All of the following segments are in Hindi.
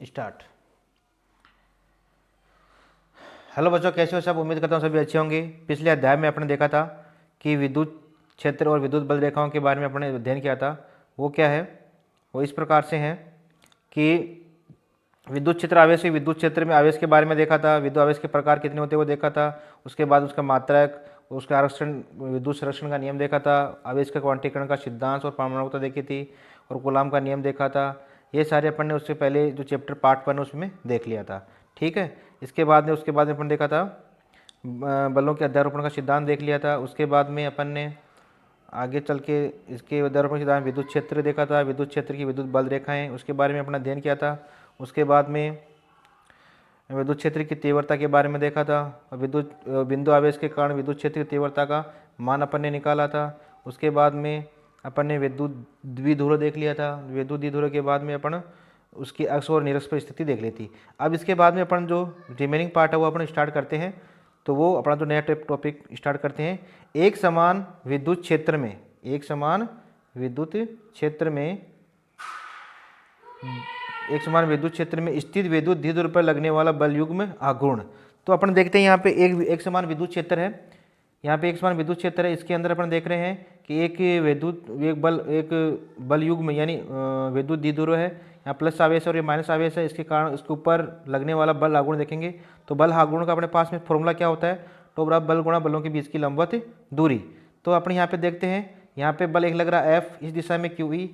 स्टार्ट। हेलो बच्चों, कैसे हो सब? उम्मीद करता हूँ सभी अच्छे होंगे। पिछले अध्याय में आपने देखा था कि विद्युत क्षेत्र और विद्युत बल रेखाओं के बारे में अपने अध्ययन किया था। वो क्या है, वो इस प्रकार से है कि विद्युत क्षेत्र आवेश, विद्युत क्षेत्र में आवेश के बारे में देखा था, विद्युत आवेश के प्रकार कितने होते हैं वो देखा था। उसके बाद उसका मात्रक, उसका आरक्षण, विद्युत संरक्षण का नियम देखा था, आवेश का क्वांटीकरण का सिद्धांत और परमाणुता देखी थी, और कूलाम का नियम देखा था। ये सारे अपन ने उससे पहले जो चैप्टर पार्ट 1 उसमें देख लिया था। ठीक है। उसके बाद में अपन देखा था बलों के अध्यारोपण का सिद्धांत देख लिया था। उसके बाद में अपन ने आगे चल के इसके अध्यारोपण के सिद्धांत विद्युत क्षेत्र देखा था, विद्युत क्षेत्र की विद्युत बल रेखाएं, उसके बारे में अपना अध्ययन किया था। उसके बाद में विद्युत क्षेत्र की तीव्रता के बारे में देखा था। विद्युत बिंदु आवेश के कारण विद्युत क्षेत्र की तीव्रता का मान अपन ने निकाला था। उसके बाद में अपन ने विद्युत द्विध्रुव देख लिया था। विद्युत द्विध्रुव के बाद में अपन उसकी अक्ष और निरक्ष पर स्थिति देख ली थी। अब इसके बाद में अपन जो रिमेनिंग पार्ट है वो अपन स्टार्ट करते हैं। तो वो अपना जो नया टॉपिक स्टार्ट करते हैं, एक समान विद्युत क्षेत्र में, एक समान विद्युत क्षेत्र में, एक समान विद्युत क्षेत्र में स्थित विद्युत द्विध्रुव पर लगने वाला बल युग्म आघूर्ण। तो अपन देखते हैं यहाँ पे एक समान विद्युत क्षेत्र है। यहाँ पे एक समान विद्युत क्षेत्र है। इसके अंदर अपन देख रहे हैं कि एक बल युग्म यानी विद्युत द्विध्रुव है। यहाँ प्लस आवेश और ये माइनस आवेश है। इसके कारण इसके ऊपर लगने वाला बल आघूर्ण देखेंगे। तो बल आघूर्ण का अपने पास में फॉर्मूला क्या होता है? तो बराबर बल गुणा बलों के बीच की लंबवत दूरी। तो अपन यहाँ पे देखते हैं, यहाँ पे बल एक लग रहा है F इस दिशा में QE,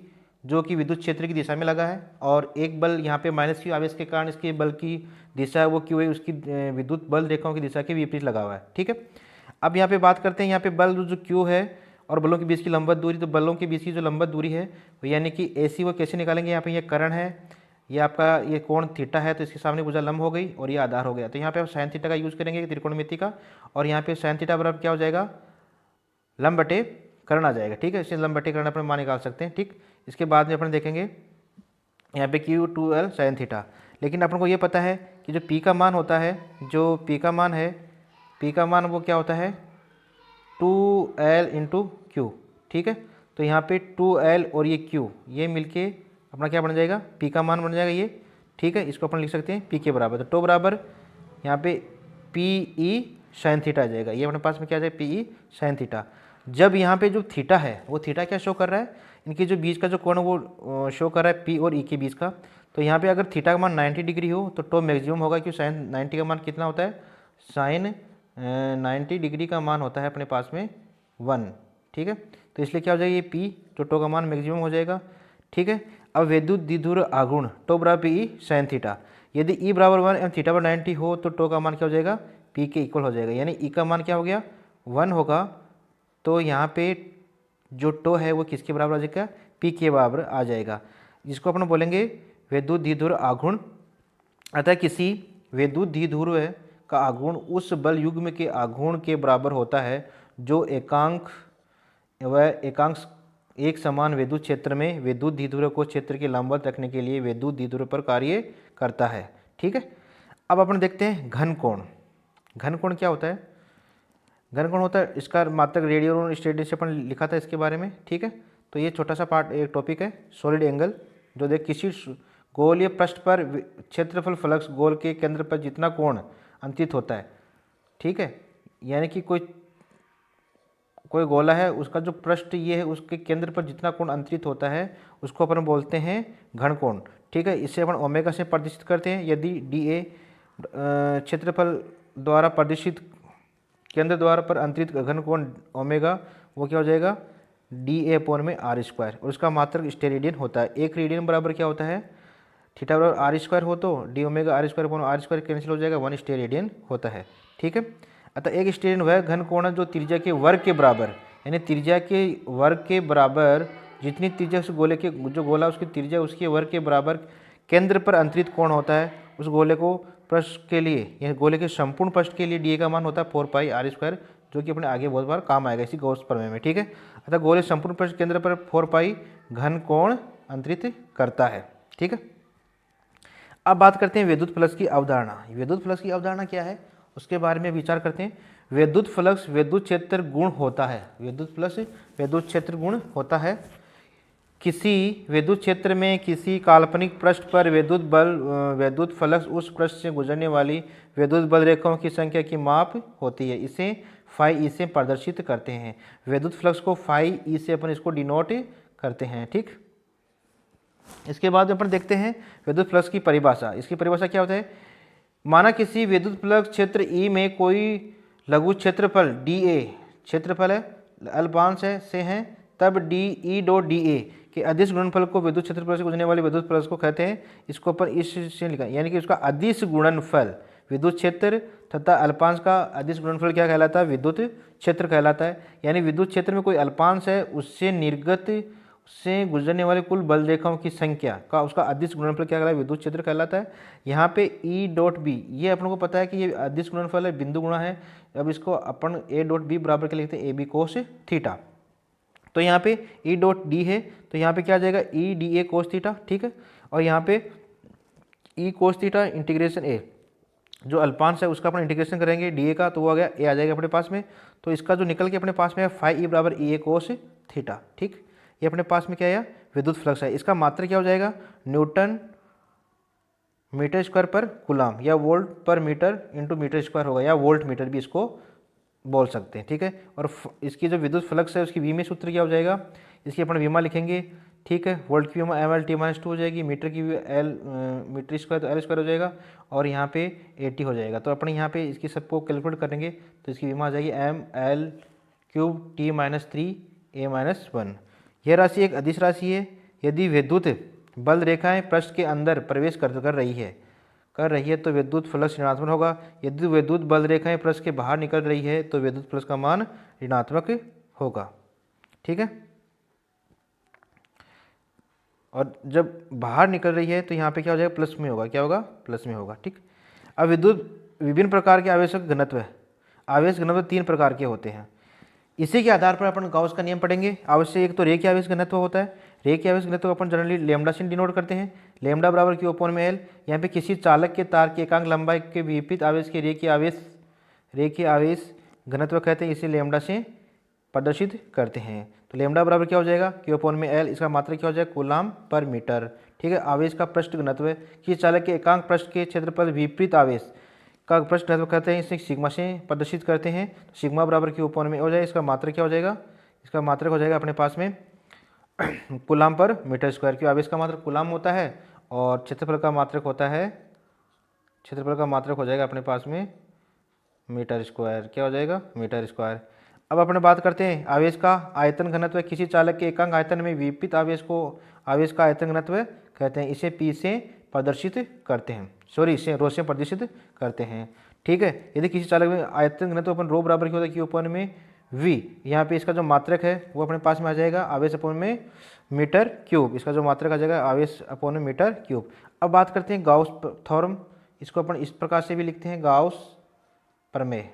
जो कि विद्युत क्षेत्र की दिशा में लगा है, और एक बल यहाँ पे माइनस Q आवेश के कारण इसके बल की दिशा है वो QA उसकी विद्युत बल रेखाओं की दिशा के विपरीत लगा हुआ है। ठीक है। अब यहाँ पे बात करते हैं, यहाँ पे बल जो Q है और बलों के बीच की लंबवत दूरी। तो बलों के बीच की जो लंबवत दूरी है वो यानी कि AC वो कैसे निकालेंगे? यहाँ पे ये कर्ण है, ये आपका ये कोण थीटा है, तो इसके सामने भुजा लंब हो गई और ये आधार हो गया। तो यहाँ पे आप साइन थीटा का यूज़ करेंगे त्रिकोणमिति का, और यहाँ पे साइन थीटा बराबर क्या हो जाएगा? लंब बटे कर्ण आ जाएगा। ठीक है, इससे लंब बटे कर्ण अपन मान निकाल सकते हैं। ठीक। इसके बाद में अपन देखेंगे यहाँ पे Q2L साइन थीटा। लेकिन अपन को ये पता है कि जो P का मान होता है, जो P का मान है, P का मान वो क्या होता है? 2L into Q। ठीक है। तो यहाँ पे 2L और ये Q ये मिलके अपना क्या बन जाएगा? P का मान बन जाएगा ये। ठीक है, इसको अपन लिख सकते हैं P के बराबर। तो बराबर यहाँ पे PE साइन थीटा आ जाएगा। ये अपने पास में क्या आ जाएगा? PE sine theta. जब यहाँ पे जो थीटा है वो थीटा क्या शो कर रहा है? इनके जो बीच का जो कोण वो शो कर रहा है P और E के बीच का। तो यहाँ पे अगर थीटा का मान 90 डिग्री हो तो मैक्सिमम होगा, क्योंकि साइन 90 का मान कितना होता है? साइन 90 डिग्री का मान होता है अपने पास में 1। ठीक है, तो इसलिए क्या हो जाएगा? ये P तो का मान मैक्सिमम हो जाएगा। ठीक है। अब विद्युत द्विध्रुव आघूर्ण बराबर PE साइन थीटा। यदि E बराबर 1 एवं थीटा बराबर 90 हो तो का मान क्या हो जाएगा? P के इक्वल हो जाएगा। यानी E का मान क्या हो गया? 1 होगा। तो यहाँ पे जो है वो किसके बराबर आ जाएगा? P के बराबर आ जाएगा, जिसको अपन बोलेंगे विद्युत द्विध्रुव आघूर्ण। अतः किसी विद्युत द्विध्रुव का आघूर्ण उस बल युग्म के आघूर्ण के बराबर होता है जो एकांक एक समान विद्युत क्षेत्र में विद्युत द्विध्रुव को क्षेत्र के लंबवत रखने के लिए विद्युत द्विध्रुव पर कार्य करता है। ठीक है। अब अपन देखते हैं घन कोण। घन कोण क्या होता है? घन कोण होता है, इसका मात्रक रेडियन और स्टेडियन से अपन लिखा था इसके बारे में। ठीक है। तो ये छोटा सा पार्ट एक टॉपिक है, सॉलिड एंगल। जो देख किसी गोलीय पृष्ठ पर क्षेत्रफल फ्लक्स गोल के केंद्र पर जितना कोण अंकित होता है। ठीक है, यानी कि कोई गोला है, उसका जो पृष्ठ ये है उसके केंद्र पर जितना कोण अंतरित होता है उसको अपन बोलते हैं घन कोण। ठीक है, इसे अपन ओमेगा से प्रदर्शित करते हैं। यदि DA क्षेत्रफल द्वारा प्रदर्शित केंद्र द्वारा पर अंतरित घन कोण ओमेगा वो क्या हो जाएगा? DA/r², और उसका मात्रक स्टेरेडियन होता है। एक रेडियन बराबर क्या होता है? थीटा बराबर r² हो तो d ओमेगा r² कैंसिल हो जाएगा, 1 स्टेरेडियन होता है। ठीक है। अतः एक स्टेरेडियन वह घन कोण है जो त्रिज्या के वर्ग के बराबर, यानी त्रिज्या के वर्ग के बराबर, जितनी त्रिज्या उस गोले के, जो गोला उसकी त्रिज्या उसके वर्ग के बराबर केंद्र पर अंतरित कोण होता है, उस गोले को पृष्ठ के लिए, यानी गोले के संपूर्ण पृष्ठ के लिए DA का मान होता है 4πr², जो कि अपने आगे बहुत बार काम आएगा इसी गॉस प्रमेय में। ठीक है। अतः गोले संपूर्ण पृष्ठ केंद्र पर 4π घन कोण अंतरित करता है। ठीक है। अब बात करते हैं विद्युत फ्लक्स की अवधारणा। विद्युत फ्लक्स की अवधारणा क्या है उसके बारे में विचार करते हैं। विद्युत फ्लक्स विद्युत क्षेत्र गुण होता है। विद्युत फ्लक्स विद्युत क्षेत्र गुण होता है। किसी विद्युत क्षेत्र में किसी काल्पनिक पृष्ठ पर विद्युत फ्लक्स उस पृष्ठ से गुजरने वाली विद्युत बल रेखाओं की संख्या की माप होती है। इसे फाई ई से प्रदर्शित करते हैं। विद्युत फ्लक्स को फाई ई से अपन इसको डिनोट करते हैं। ठीक, इसके बाद अपन देखते हैं विद्युत फ्लक्स की परिभाषा। इसकी परिभाषा क्या होता है? माना किसी विद्युत फ्लक्स क्षेत्र ई में कोई लघु क्षेत्रफल डी ए, क्षेत्रफल है अल्पांश है से हैं, तब D E dot D A के अदिश गुणनफल को विद्युत क्षेत्रफल से गुजरने वाले विद्युत फ्लक्स को कहते हैं। इसको अपन इस से लिखा, यानी कि उसका अदिश गुणनफल विद्युत क्षेत्र तथा अल्पांश का अदिश गुणनफल क्या कहलाता है? विद्युत क्षेत्र कहलाता है। यानी विद्युत क्षेत्र में कोई अल्पांश है, उससे निर्गत से गुजरने वाले कुल बल रेखाओं की संख्या का उसका अदिश गुणनफल क्या कहलाता है? विद्युत क्षेत्र कहलाता है। यहाँ पे ई डॉट बी, ये अपन को पता है कि ये अदिश गुणनफल है, बिंदु गुणा है। अब इसको अपन ए डॉट बी बराबर क्या लिखते हैं? A B cos theta. तो यहाँ पे ई डॉट डी है, तो यहाँ पे क्या आ जाएगा? E D A cos theta. ठीक है, और यहाँ पे ई कोस थीटा इंटीग्रेशन ए, जो अल्पांश है उसका अपन इंटीग्रेशन करेंगे डी ए का, तो वो आ गया ए आ जाएगा अपने पास में। तो इसका जो निकल के अपने पास में है फाई ई बराबर ई ए कोस थीटा। ठीक, ये अपने पास में क्या है? विद्युत फ्लक्स है। इसका मात्रक क्या हो जाएगा? न्यूटन मीटर स्क्वायर पर कूलम, या वोल्ट पर मीटर इंटू मीटर स्क्वायर होगा, या वोल्ट मीटर भी इसको बोल सकते हैं। ठीक है, और इसकी जो विद्युत फ्लक्स है उसकी विमीय सूत्र क्या हो जाएगा? इसकी अपन विमा लिखेंगे। ठीक है, वोल्ट की विमा एम एल टी माइनस 2 हो जाएगी, मीटर की एल मीटर स्क्वायर तो एल स्क्वायर हो जाएगा, और यहाँ पे ए टी हो जाएगा। तो अपन यहाँ पे इसकी सबको कैलकुलेट करेंगे तो इसकी विमा आ जाएगी M L cube T minus 3 A minus 1। यह राशि एक अदिश राशि है। यदि विद्युत बल रेखाएं पृष्ठ के अंदर प्रवेश कर रही है तो विद्युत फ्लक्स ऋणात्मक होगा। यदि विद्युत बल रेखाएं पृष्ठ के बाहर निकल रही है तो विद्युत फ्लक्स का मान ऋणात्मक होगा। ठीक है, और जब बाहर निकल रही है तो यहाँ पे क्या हो जाएगा? प्लस में होगा। क्या होगा? प्लस में होगा। ठीक, अब विद्युत विभिन्न प्रकार के आवेशों का घनत्व है। आवेश घनत्व 3 प्रकार के होते हैं। इसी के आधार पर अपन गाउस का नियम पढ़ेंगे। आवश्य एक तो रेखीय आवेश घनत्व होता है। रेखीय आवेश घनत्व अपन जनरली लैम्डा से डिनोट करते हैं। लैम्डा बराबर क्यू अपॉन में एल। यहाँ पे किसी चालक के तार की एकांक लंबाई के विपरीत आवेश के रेखीय आवेश घनत्व कहते हैं, इसे लैम्डा से प्रदर्शित करते हैं। तो लैम्डा बराबर क्या हो जाएगा? क्यू अपॉन में एल। इसका मात्रक क्या हो जाएगा? Coulomb per metre. ठीक है, आवेश का पृष्ठ घनत्व है। किसी चालक के एकांक पृष्ठ के क्षेत्रफल विपरीत आवेश का पृष्ठ घनत्व कहते हैं, इसे सिग्मा से प्रदर्शित करते हैं। सिग्मा बराबर क्यू अपॉन में हो जाएगा। इसका मात्रक क्या हो जाएगा? इसका मात्रक हो जाएगा अपने पास में कूलम पर मीटर स्क्वायर। क्यों? आवेश का मात्रक कूलम होता है और क्षेत्रफल का मात्रक होता है, क्षेत्रफल का मात्रक हो जाएगा अपने पास में मीटर स्क्वायर। क्या हो जाएगा? Metre square. अब अपने बात करते हैं आवेश का आयतन घनत्व। किसी चालक के एकांक आयतन में विपरीत आवेश को आवेश का आयतन घनत्व कहते हैं, इसे पी से प्रदर्शित करते हैं, इसे रो से प्रदर्शित करते हैं। ठीक है, यदि किसी चालक में आयतन घनत्व अपन रो बराबर क्या होता है? क्यू अपॉन में वी। यहाँ पे इसका जो मात्रक है वो अपने पास में आ जाएगा आवेश अपॉन में मीटर क्यूब। इसका जो मात्रक आ जाएगा आवेश अपॉन में मीटर क्यूब। अब बात करते हैं गाउस थ्योरम। इसको अपन इस प्रकार से भी लिखते हैं, गाउस प्रमेय।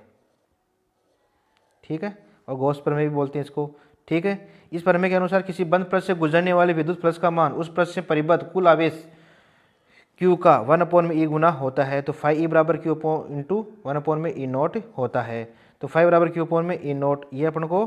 ठीक है, और गॉस प्रमेय भी बोलते हैं इसको। ठीक है, इस प्रमेय के अनुसार किसी बंद पृष्ठ से गुजरने वाले विद्युत फ्लक्स का मान उस पृष्ठ से परिबद्ध कुल आवेश Q का 1 में E गुना होता है। तो फाई E बराबर Q इंटू 1 में E नोट होता है। तो फाई बराबर Q में E नोट, ये अपन को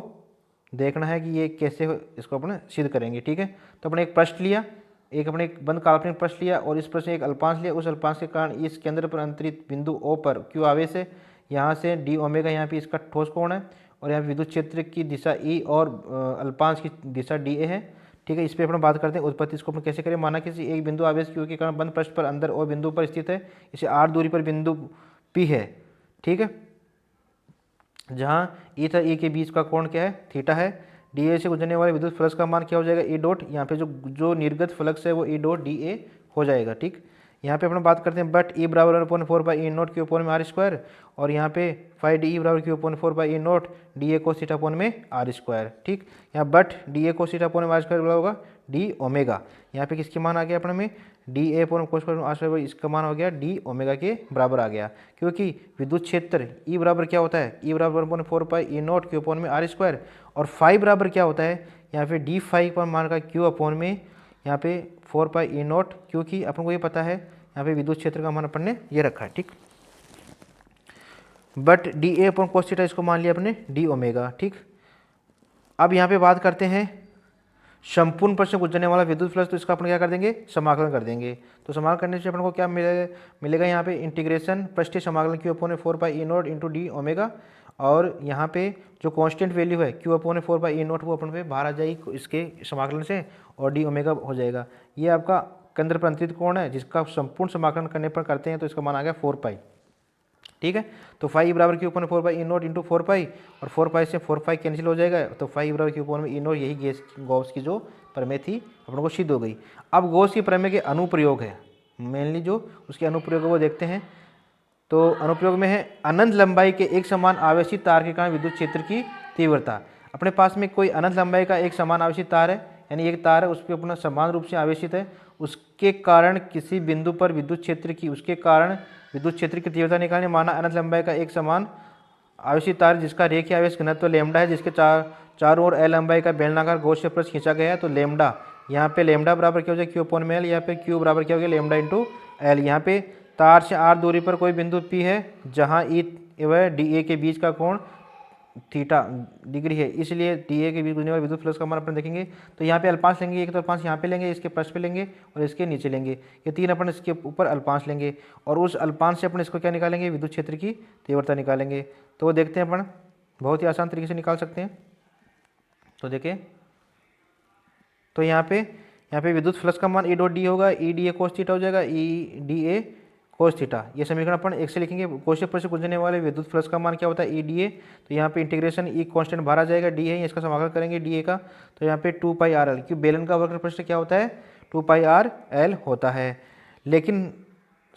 देखना है कि ये कैसे इसको अपन सिद्ध करेंगे। ठीक है, तो अपने एक पृष्ठ लिया, अपने एक बंद काल्पनिक पृष्ठ लिया और इस पृष्ठ से एक अल्पांश लिया। उस अल्पांश के कारण इस केंद्र पर अंतरित बिंदु O पर Q आवेश है। यहाँ से डी ओमेगा यहाँ पे इसका ठोस कोण है और यहाँ विद्युत क्षेत्र की दिशा E और अल्पांश की दिशा DA है। ठीक है, इस पर अपन बात करते हैं उत्पत्ति। इसको अपन कैसे करें? माना किसी एक बिंदु आवेश Q के कारण बंद पृष्ठ पर अंदर और बिंदु पर स्थित है, इसे r दूरी पर बिंदु P है। ठीक है, जहाँ E तथा E के बीच का कोण क्या है? थीटा है। DA से गुजरने वाले विद्युत फ्लक्स का मान क्या हो जाएगा? E डॉट, यहाँ पे जो निर्गत फ्लक्स है वो E डॉट DA हो जाएगा। ठीक, यहाँ पे अपन बात करते हैं बट E बराबर 1/4 by E note Q upon में R स्क्वायर, और यहाँ पे फाई DE बराबर Q upon 4 by E note DA cos theta upon में R स्क्वायर। ठीक, यहाँ but DA cos theta upon में R स्क्वायर बराबर होगा डी ओमेगा। यहाँ पे किसके मान आ गया अपने में? DA अपॉन कोस R स्क्वायर, इसका मान हो गया डी ओमेगा के बराबर आ गया, क्योंकि विद्युत क्षेत्र E बराबर क्या होता है? E बराबर 1/4 by E note Q upon में R स्क्वायर, और फाई बराबर क्या होता है? यहाँ पे डी फाई पर मान का Q अपॉन में यहाँ पे 4 पाई E नोट, क्योंकि अपन को ये पता है यहाँ पे विद्युत क्षेत्र का मान अपन ने ये रखा है। ठीक, but DA upon cos theta इसको मान लिया अपने डी ओमेगा। ठीक, अब यहाँ पे बात करते हैं संपूर्ण पृष्ठ से गुजरने वाला विद्युत फ्लक्स, तो इसका अपन क्या कर देंगे, समाकलन कर देंगे। तो समाकलन करने से अपन को क्या मिलेगा यहाँ पे इंटीग्रेशन पृष्ठीय समाकलन Q upon 4π/E0 into D omega, और यहाँ पे जो कांस्टेंट वैल्यू है क्यू अपॉन 4π/E0 वो अपन पे बाहर आ जाएगी इसके समाकलन से, और डी ओमेगा हो जाएगा। ये आपका केंद्र पर अंतरित कोण है जिसका संपूर्ण समाकलन करने पर करते हैं तो इसका मान आ गया 4π। ठीक है, तो फाई बराबर क्यू अपॉन 4π/E0 इंटू 4π, और 4π से 4π कैंसिल हो जाएगा, तो फाई बराबर क्यू अपॉन E0, यही गॉस की जो प्रमेय थी अपन को सिद्ध हो गई। अब गॉस की प्रमेय के अनुप्रयोग है, मेनली जो उसके अनुप्रयोग है वो देखते हैं। तो अनुप्रयोग में है अनंत लंबाई के एक समान आवेशित तार के कारण विद्युत क्षेत्र की तीव्रता। अपने पास में कोई अनंत लंबाई का एक समान आवेशित तार है, यानी एक तार है उस पर अपना समान रूप से आवेशित है, उसके कारण किसी बिंदु पर विद्युत क्षेत्र की तीव्रता निकालने। माना अनंत लंबाई का एक समान आवेशित तार जिसका रेखीय आवेश घनत्व लैम्डा है, जिसके चारों ओर एल लंबाई का बेलनाकार गॉसियन पृष्ठ खींचा गया है। तो लैम्डा, यहाँ पे लैम्डा बराबर क्या हो जाएगा, क्यू अपॉन में एल, यहाँ पे क्यू बराबर क्या हो गया, लैम्डा इंटू एल। यहाँ पे तार से आर दूरी पर कोई बिंदु पी है जहाँ ई व डी ए के बीच का कोण थीटा डिग्री है, इसलिए डी ए के बीच गुजरने वाले विद्युत फ्लक्स का मान अपन देखेंगे। तो यहाँ पे अल्पांश लेंगे, एक तो अल्पांश यहाँ पे लेंगे, इसके पृष्ठ पे लेंगे और इसके नीचे लेंगे, ये तीन अपन इसके ऊपर अल्पांश लेंगे, और उस अल्पांश से अपन इसको क्या निकालेंगे, विद्युत क्षेत्र की तीव्रता निकालेंगे। तो वो देखते हैं अपन, बहुत ही आसान तरीके से निकाल सकते हैं। तो देखिए, तो यहाँ पे विद्युत फ्लक्स का मान ई डॉट डी होगा, E D A cos theta हो जाएगा, E D A cos theta. ये समीकरण अपन एक से लिखेंगे। कोशीय पृष्ठ से गुजरने वाले विद्युत फ्लक्स का मान क्या होता है, ई डी ए। तो यहाँ पे इंटीग्रेशन ई कांस्टेंट बाहर आ जाएगा, डी है इसका समाकलन करेंगे डी ए का, तो यहाँ पे 2πr l, क्योंकि बेलन का वक्र पृष्ठ क्या होता है, 2πr l होता है। लेकिन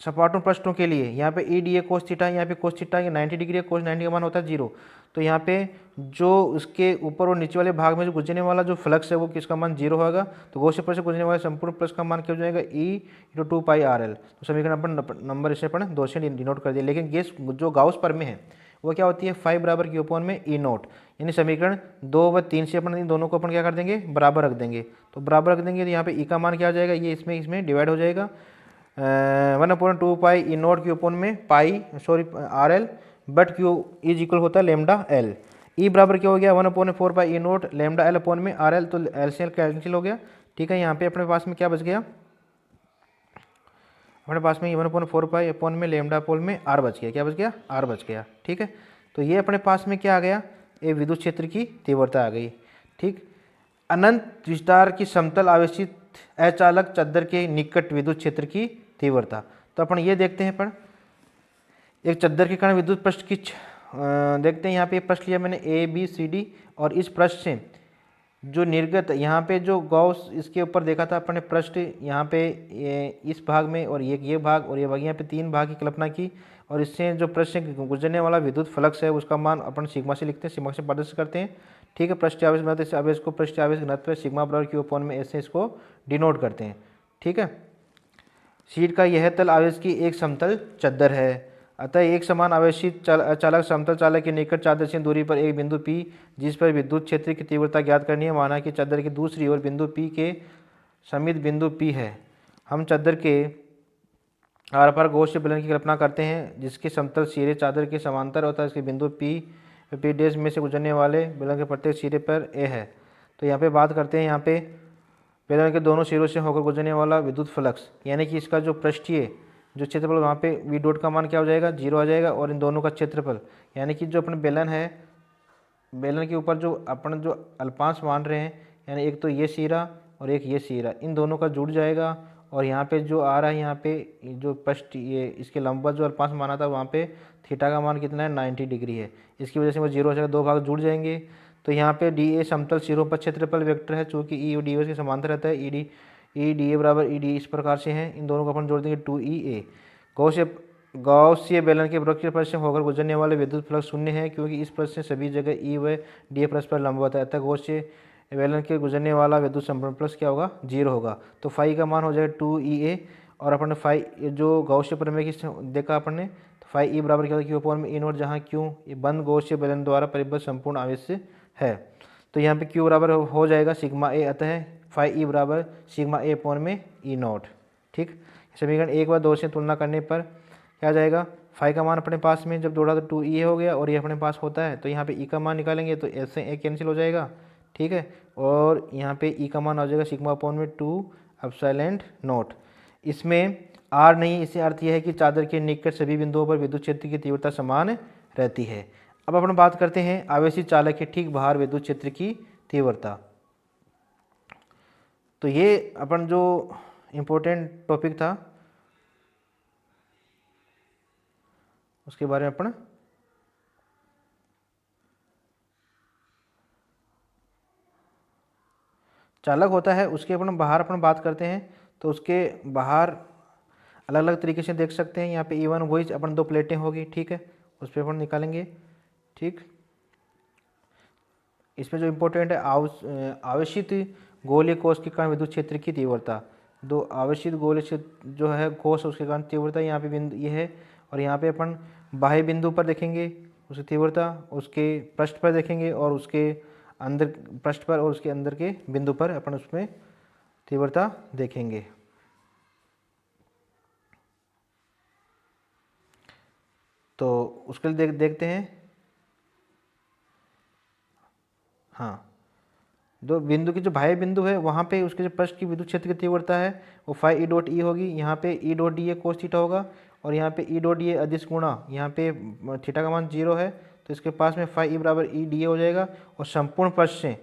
सपाटों पृष्ठों के लिए यहाँ पे E D A cos theta, यहाँ पे कोस थीटा ये 90 डिग्री है, कोस 90 का मान होता है 0। तो यहाँ पे जो उसके ऊपर और नीचे वाले भाग में जो गुजरने वाला जो फ्लक्स है वो किसका मान 0 होगा। तो गॉसियन पृष्ठ से गुजरने वाले संपूर्ण फ्लक्स का मान क्या हो जाएगा, ई इंटू 2πr l। तो समीकरण अपन नंबर इसे अपन 2 से डिनोट कर दिया। लेकिन गेस जो गाउस प्रमेय है वो क्या होती है, फाई बराबर क्यू अपॉन में ई नोट, यानी समीकरण 2 व 3 से अपन इन दोनों को अपन क्या कर देंगे, बराबर रख देंगे। तो बराबर रख देंगे तो यहाँ पे ई का मान क्या आ जाएगा, ये इसमें डिवाइड हो जाएगा, 1/2π/E0 क्यू अपॉन में R L, but Q is equal होता है लैम्डा एल। ई बराबर क्या हो गया, 1/4π/E0 लैम्डा एल अपॉन में आर एल, तो एल से एल कैंसिल हो गया। ठीक है, यहाँ पे अपने पास में क्या बच गया, अपने पास में 1/4π अपॉन में लैम्डा अपॉन में आर बच गया, क्या बच गया, आर बच गया। ठीक है, तो ये अपने पास में क्या आ गया, ये विद्युत क्षेत्र की तीव्रता आ गई। ठीक, अनंत विस्तार की समतल आवेशित अचालक चद्दर के निकट विद्युत क्षेत्र की तीव्रता। तो अपन ये देखते हैं, पर एक चद्दर के कारण विद्युत पृष्ठ की देखते हैं। यहाँ पे पृष्ठ लिया मैंने ए बी सी डी, और इस पृष्ठ से जो निर्गत यहाँ पे जो गॉस इसके ऊपर देखा था अपने पृष्ठ, यहाँ पे इस भाग में और ये भाग और ये भाग, यहाँ पे 3 भाग की कल्पना की, और इससे जो पृष्ठ से गुजरने वाला विद्युत फ्लक्स है उसका मान अपन सिग्मा से लिखते हैं, सिग्मा से प्रदर्शित करते हैं। ठीक है, पृष्ठ आवेश घनत्व, इस आवेश को पृष्ठ आवेश घनत्व सिग्मा बराबर क्यू अपॉन में ऐसे इसको डिनोट करते हैं। ठीक है, शीट का यह तल आवेश की एक समतल चद्दर है, अतः एक समान आवेशित चालक समतल चालक के निकट चादरसीय दूरी पर एक बिंदु P जिस पर विद्युत क्षेत्र की तीव्रता ज्ञात करनी है। माना कि चादर की दूसरी ओर बिंदु P के समीप बिंदु P है। हम चादर के आर पार गॉसियन बेलन की कल्पना करते हैं जिसके समतल सिरे चादर के समांतर होता है। इसके बिंदु P डैश में से गुजरने वाले बेलन के प्रत्येक सिरे पर A है। तो यहाँ पे बात करते हैं, यहाँ पे बेलन के दोनों सिरों से होकर गुजरने वाला विद्युत फ्लक्स, यानी कि इसका जो पृष्ठीय जो क्षेत्रफल वहाँ पे वी डॉट का मान क्या हो जाएगा, 0 आ जाएगा, और इन दोनों का क्षेत्रफल यानी कि जो अपने बेलन है, बेलन के ऊपर जो अपन जो अल्पांश मान रहे हैं, यानी एक तो ये सिरा और एक ये सिरा, इन दोनों का जुड़ जाएगा, और यहाँ पे जो आ रहा है, यहाँ पे जो पृष्ठ ये इसके लंबवत जो अल्पांश माना था वहाँ पे थीटा का मान कितना है, 90 डिग्री है। इसकी वजह से वो 0 हो जाएगा, 2 भाग जुड़ जाएंगे। तो यहाँ पे डी ए समतल सिरों पर क्षेत्रफल वेक्टर है, चूँकि ई और डी के समांतर रहता है। ई डी ए बराबर ई डी इस प्रकार से हैं, इन दोनों को अपन जोड़ देंगे 2EA। गॉसियन बेलन के वृत्तीय पृष्ठ से होकर गुजरने वाले विद्युत फ्लक्स शून्य है, क्योंकि इस पृष्ठ से सभी जगह ई व डी ए पृष्ठ पर लंबवत है, अतः गॉसियन बेलन के गुजरने वाला विद्युत संपन्न फ्लक्स क्या होगा, 0 होगा। तो फाई का मान हो जाएगा 2EA, और अपन ने फाई जो गॉसियन प्रमेय की देखा अपन ने, तो फाई ई बराबर क्या होगा, क्यू अपॉन में ई नोट, जहाँ क्यू ये बंद गॉसियन बेलन द्वारा परिबद्ध संपूर्ण आवेश है। तो यहाँ पे क्यू बराबर हो जाएगा सिग्मा ए, अतः फाई ई बराबर सिग्मा ए अपॉन में ई नोट। ठीक, समीकरण 1 व 2 से तुलना करने पर क्या आ जाएगा, फाई का मान अपने पास में जब जोड़ा तो 2E हो गया, और ये अपने पास होता है, तो यहाँ पे ई का मान निकालेंगे तो एस से ए कैंसिल हो जाएगा। ठीक है। और यहाँ पे ई का मान आ जाएगा सिग्मा अपॉन में 2 एप्सिलॉन नॉट। इसमें आर नहीं, इससे अर्थ यह है कि चादर के निकट सभी बिंदुओं पर विद्युत क्षेत्र की तीव्रता समान रहती है। अब अपन बात करते हैं आवेशित चालक के ठीक बाहर विद्युत क्षेत्र की तीव्रता। तो ये अपन जो इम्पोर्टेंट टॉपिक था उसके बारे में अपन चालक होता है उसके अपन बाहर अपन बात करते हैं। तो उसके बाहर अलग अलग तरीके से देख सकते हैं। यहाँ पे E1 वही अपन 2 प्लेटें होगी, ठीक है, उस पर अपन निकालेंगे। ठीक, इसमें जो इम्पोर्टेंट है आवेशित गोलीय कोश के कारण विद्युत क्षेत्र की तीव्रता। 2 आवेशित गोलीय क्षेत्र जो है कोश उसके कारण तीव्रता यहाँ पे बिंदु ये है। और यहाँ पे अपन बाह्य बिंदु पर देखेंगे उसकी तीव्रता, उसके पृष्ठ पर देखेंगे और उसके अंदर पृष्ठ पर और उसके अंदर के बिंदु पर अपन उसमें तीव्रता देखेंगे। तो उसके लिए देखते हैं। हाँ, जो बिंदु की जो बाह्य बिंदु है वहाँ पे उसके जो पृष्ठ की विद्युत क्षेत्र की तीव्रता है वो फाई ई डॉट ई होगी। यहाँ पे E dot D A cos theta होगा और यहाँ पे ई डॉट डी ए अदिश गुणा यहाँ पे थीटा का मान 0 है तो इसके पास में फाई ई बराबर ई डी ए हो जाएगा। और संपूर्ण पृष्ठ से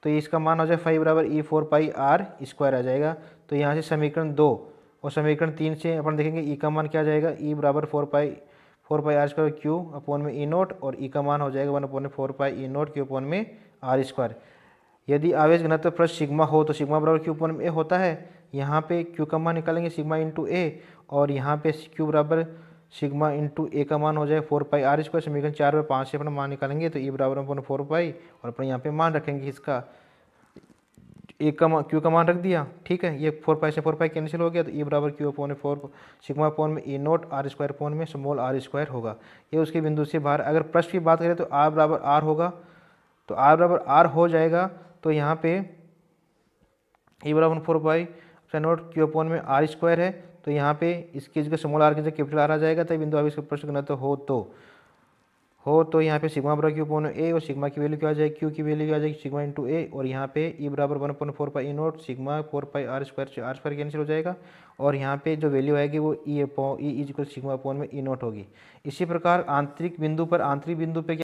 तो ये इसका मान हो जाएगा फाई बराबर ई 4 पाई आर स्क्वायर आ जाएगा। तो यहाँ से समीकरण 2 और समीकरण 3 से अपन देखेंगे ई का मान क्या आ जाएगा, ई बराबर 4 pi r square Q upon में ई नोट और ई का मान हो जाएगा 1 अपॉन में 4 पाई ई नोट क्यू अपॉन में आर स्क्वायर। यदि आवेश घनत्व पृष्ठ सिग्मा हो तो सिग्मा बराबर क्यू अपॉन में ए होता है। यहाँ पे क्यू का मान निकालेंगे सिग्मा इंटू ए और यहाँ पे क्यू बराबर सिग्मा इंटू ए का मान हो जाए 4 पाई आर स्क्वायर। समीकरण 4 में 5 से अपना मान निकालेंगे तो ई बराबर अपन 4 पाई और अपन यहाँ पे मान रखेंगे इसका ए का मान क्यू का मान रख दिया, ठीक है। ये 4 पाई से 4 पाई कैंसिल हो गया तो ई बराबर क्यू अपॉन 4 सिग्मा अपॉन में E note are square upon में स्मॉल आर स्क्वायर होगा। ये उसके बिंदु से बाहर। अगर पृष्ठ की बात करें तो आर बराबर आर होगा, तो आर बराबर आर हो जाएगा। तो यहाँ पे ई बराबर 4 पाई नोट क्यू अपॉन में आर स्क्वायर है। तो यहाँ पे इसकी जगह स्मॉल आर की जगह कैपिटल आर आ जाएगा। तो बिंदु आवेश का पृष्ठ घनत्व हो तो यहाँ पे सिग्मा बराबर क्यू अपॉन ए और सिग्मा की वैल्यू क्या आ जाएगी, क्यू की वैल्यू क्या आ जाएगी सिग्मा इंटू ए। और यहाँ पे ई बराबर 1/4 pi E nought sigma 4 pi r square cancel हो जाएगा। और यहाँ पे जो वैल्यू आएगी वो E is equal sigma upon में ई नोट होगी। इसी प्रकार आंतरिक बिंदु पे